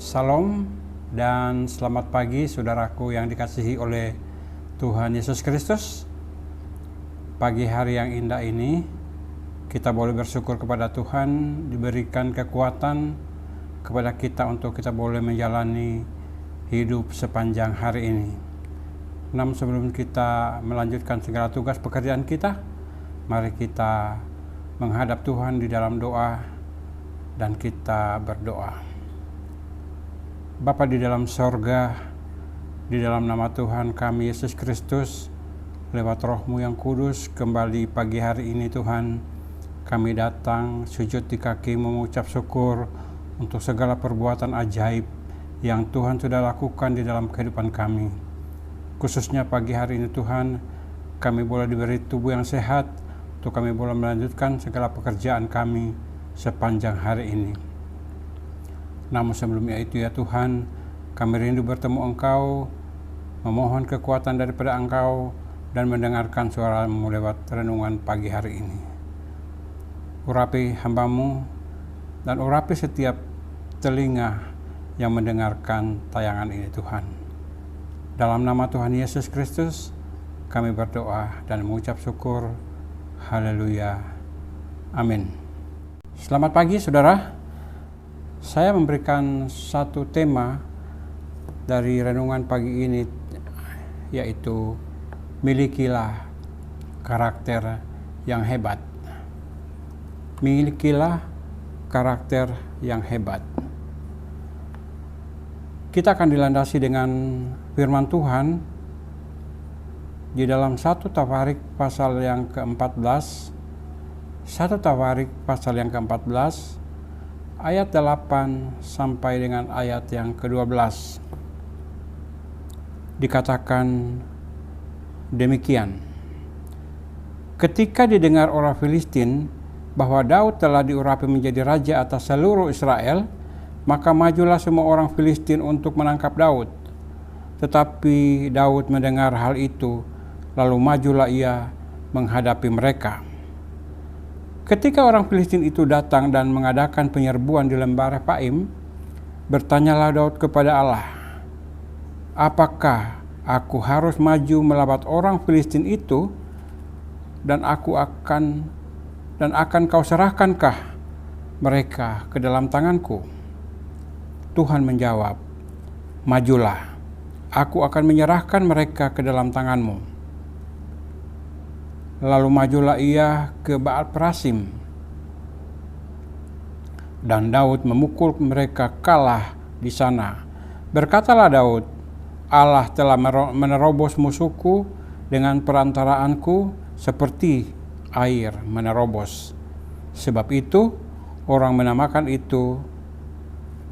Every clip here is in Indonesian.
Salam dan selamat pagi saudaraku yang dikasihi oleh Tuhan Yesus Kristus. Pagi hari yang indah ini kita boleh bersyukur kepada Tuhan, diberikan kekuatan kepada kita untuk kita boleh menjalani hidup sepanjang hari ini. Namun sebelum kita melanjutkan segala tugas pekerjaan kita, mari kita menghadap Tuhan di dalam doa dan kita berdoa. Bapa di dalam sorga, di dalam nama Tuhan kami Yesus Kristus, lewat Roh-Mu yang kudus, kembali pagi hari ini Tuhan, kami datang sujud di kaki-Mu mengucap syukur untuk segala perbuatan ajaib yang Tuhan sudah lakukan di dalam kehidupan kami. Khususnya pagi hari ini Tuhan, kami boleh diberi tubuh yang sehat, untuk kami boleh melanjutkan segala pekerjaan kami sepanjang hari ini. Namun sebelumnya itu ya Tuhan, kami rindu bertemu Engkau, memohon kekuatan daripada Engkau, dan mendengarkan suara-Mu lewat renungan pagi hari ini. Urapi hamba-Mu, dan urapi setiap telinga yang mendengarkan tayangan ini Tuhan. Dalam nama Tuhan Yesus Kristus, kami berdoa dan mengucap syukur. Haleluya. Amin. Selamat pagi saudara. Saya memberikan satu tema dari renungan pagi ini, yaitu milikilah karakter yang hebat. Milikilah karakter yang hebat. Kita akan dilandasi dengan firman Tuhan di dalam 1 Tawarik pasal yang ke-14. 1 Tawarik pasal yang ke-14 ayat 8 sampai dengan ayat yang ke-12. Dikatakan demikian. Ketika didengar orang Filistin bahwa Daud telah diurapi menjadi raja atas seluruh Israel, maka majulah semua orang Filistin untuk menangkap Daud. Tetapi Daud mendengar hal itu, lalu majulah ia menghadapi mereka. Ketika orang Filistin itu datang dan mengadakan penyerbuan di lembah Refaim, bertanyalah Daud kepada Allah, apakah aku harus maju melawan orang Filistin itu, dan akan kau serahkankah mereka ke dalam tanganku? Tuhan menjawab, majulah, aku akan menyerahkan mereka ke dalam tanganmu. Lalu majulah ia ke Baal Perasim, dan Daud memukul mereka kalah di sana. Berkatalah Daud, Allah telah menerobos musuhku dengan perantaraanku seperti air menerobos. Sebab itu orang menamakan itu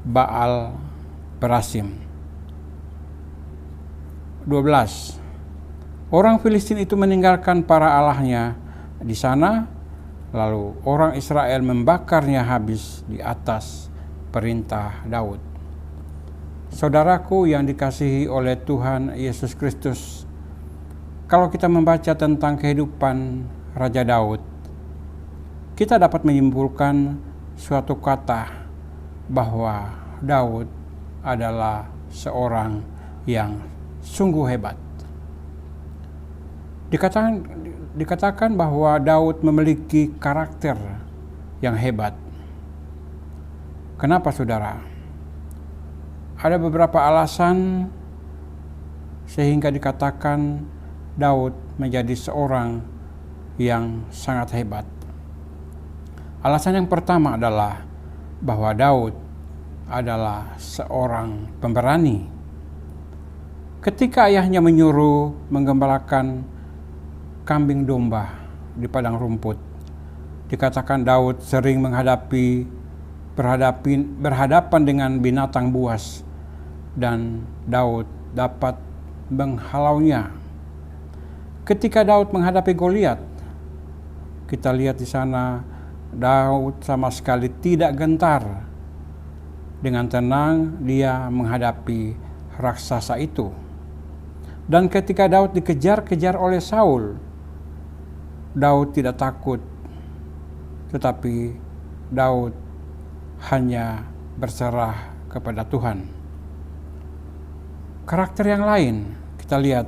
Baal Perasim. 12. Orang Filistin itu meninggalkan para allahnya di sana, lalu orang Israel membakarnya habis di atas perintah Daud. Saudaraku yang dikasihi oleh Tuhan Yesus Kristus, kalau kita membaca tentang kehidupan Raja Daud, kita dapat menyimpulkan suatu kata bahwa Daud adalah seorang yang sungguh hebat. Dikatakan bahwa Daud memiliki karakter yang hebat. Kenapa saudara? Ada beberapa alasan sehingga dikatakan Daud menjadi seorang yang sangat hebat. Alasan yang pertama adalah bahwa Daud adalah seorang pemberani. Ketika ayahnya menyuruh menggembalakan kambing domba di padang rumput, dikatakan Daud sering berhadapan dengan binatang buas, dan Daud dapat menghalaunya. Ketika Daud menghadapi Goliat, kita lihat di sana Daud sama sekali tidak gentar. Dengan tenang dia menghadapi raksasa itu. Dan ketika Daud dikejar-kejar oleh Saul, Daud tidak takut, tetapi Daud hanya berserah kepada Tuhan. Karakter yang lain kita lihat,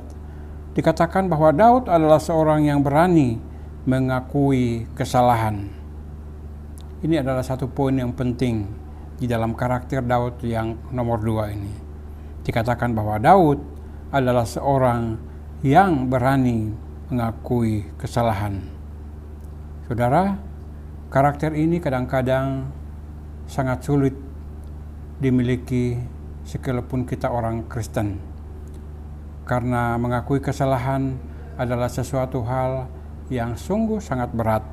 dikatakan bahwa Daud adalah seorang yang berani mengakui kesalahan. Ini adalah satu poin yang penting di dalam karakter Daud yang nomor 2 ini. Dikatakan bahwa Daud adalah seorang yang berani mengakui kesalahan. Saudara, karakter ini kadang-kadang sangat sulit dimiliki sekalipun kita orang Kristen. Karena mengakui kesalahan adalah sesuatu hal yang sungguh sangat berat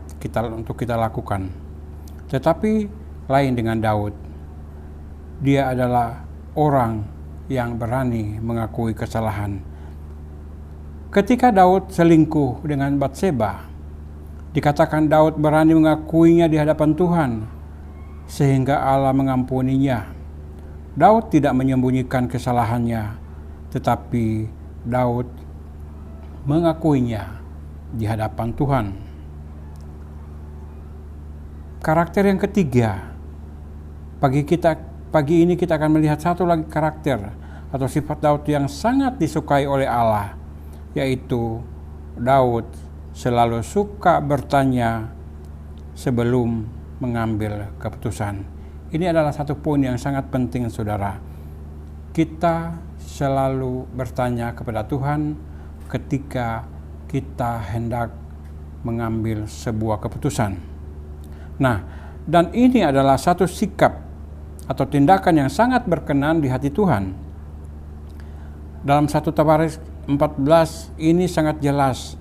untuk kita lakukan. Tetapi lain dengan Daud. Dia adalah orang yang berani mengakui kesalahan. Ketika Daud selingkuh dengan Batseba, dikatakan Daud berani mengakuinya di hadapan Tuhan, sehingga Allah mengampuninya. Daud tidak menyembunyikan kesalahannya, tetapi Daud mengakuinya di hadapan Tuhan. Karakter yang ketiga, pagi ini kita akan melihat satu lagi karakter atau sifat Daud yang sangat disukai oleh Allah, yaitu Daud selalu suka bertanya sebelum mengambil keputusan. Ini adalah satu poin yang sangat penting, saudara. Kita selalu bertanya kepada Tuhan ketika kita hendak mengambil sebuah keputusan. Nah, dan ini adalah satu sikap atau tindakan yang sangat berkenan di hati Tuhan. Dalam 1 Tawarekh 14 ini sangat jelas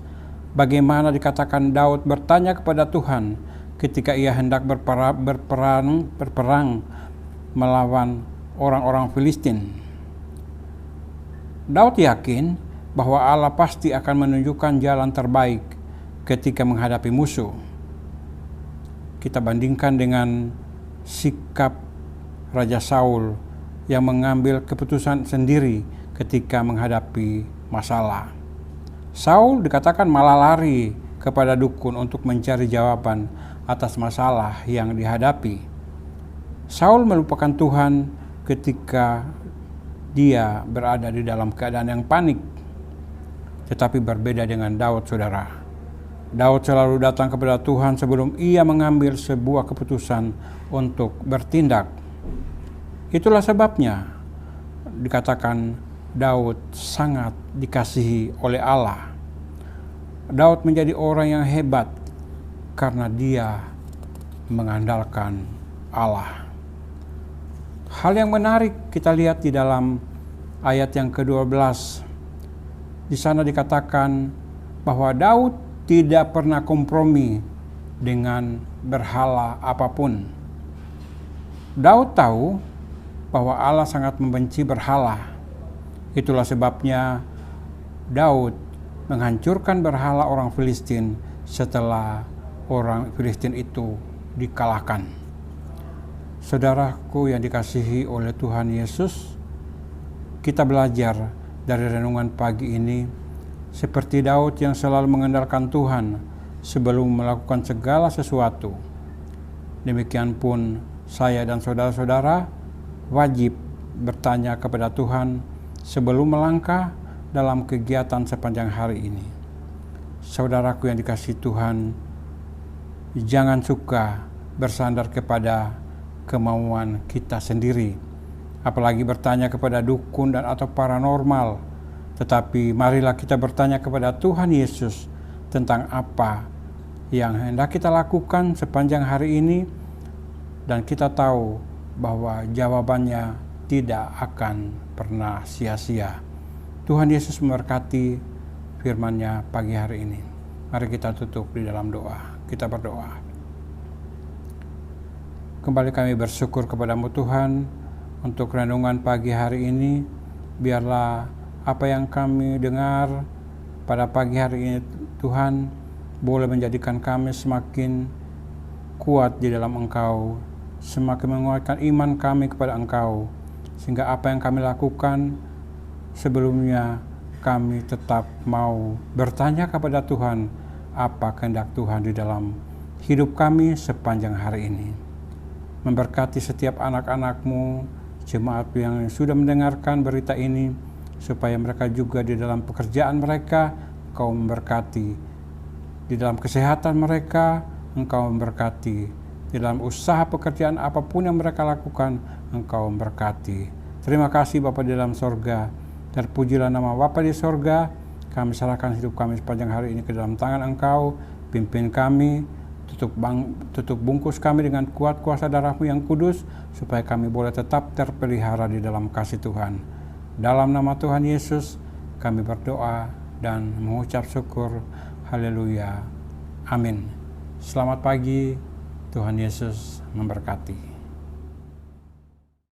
bagaimana dikatakan Daud bertanya kepada Tuhan ketika ia hendak berperang melawan orang-orang Filistin. Daud yakin bahwa Allah pasti akan menunjukkan jalan terbaik ketika menghadapi musuh. Kita bandingkan dengan sikap Raja Saul yang mengambil keputusan sendiri ketika menghadapi masalah. Saul dikatakan malah lari kepada dukun untuk mencari jawaban atas masalah yang dihadapi. Saul melupakan Tuhan ketika dia berada di dalam keadaan yang panik. Tetapi berbeda dengan Daud, saudara. Daud selalu datang kepada Tuhan sebelum ia mengambil sebuah keputusan untuk bertindak. Itulah sebabnya dikatakan Daud sangat dikasihi oleh Allah. Daud menjadi orang yang hebat karena dia mengandalkan Allah. Hal yang menarik kita lihat di dalam ayat yang ke-12. Di sana dikatakan bahwa Daud tidak pernah kompromi dengan berhala apapun. Daud tahu bahwa Allah sangat membenci berhala. Itulah sebabnya Daud menghancurkan berhala orang Filistin setelah orang Filistin itu dikalahkan. Saudaraku yang dikasihi oleh Tuhan Yesus, kita belajar dari renungan pagi ini seperti Daud yang selalu mengandalkan Tuhan sebelum melakukan segala sesuatu. Demikian pun saya dan saudara-saudara wajib bertanya kepada Tuhan sebelum melangkah dalam kegiatan sepanjang hari ini. Saudaraku yang dikasihi Tuhan, jangan suka bersandar kepada kemauan kita sendiri, apalagi bertanya kepada dukun dan atau paranormal. Tetapi marilah kita bertanya kepada Tuhan Yesus tentang apa yang hendak kita lakukan sepanjang hari ini, dan kita tahu bahwa jawabannya tidak akan pernah sia-sia. Tuhan Yesus memberkati firman-Nya pagi hari ini. Mari kita tutup di dalam doa. Kita berdoa. Kembali kami bersyukur kepada-Mu Tuhan untuk renungan pagi hari ini. Biarlah apa yang kami dengar pada pagi hari ini Tuhan boleh menjadikan kami semakin kuat di dalam Engkau, semakin menguatkan iman kami kepada Engkau, sehingga apa yang kami lakukan sebelumnya kami tetap mau bertanya kepada Tuhan apa kehendak Tuhan di dalam hidup kami sepanjang hari ini. Memberkati setiap anak-anak-Mu, jemaat yang sudah mendengarkan berita ini, supaya mereka juga di dalam pekerjaan mereka Engkau memberkati, di dalam kesehatan mereka Engkau memberkati, di dalam usaha pekerjaan apapun yang mereka lakukan Engkau memberkati. Terima kasih Bapa di dalam sorga, terpujilah nama Bapa di sorga. Kami serahkan hidup kami sepanjang hari ini ke dalam tangan Engkau. Pimpin kami, tutup bungkus kami dengan kuat kuasa darah-Mu yang kudus, supaya kami boleh tetap terpelihara di dalam kasih Tuhan. Dalam nama Tuhan Yesus kami berdoa dan mengucap syukur. Haleluya. Amin. Selamat pagi. Tuhan Yesus memberkati.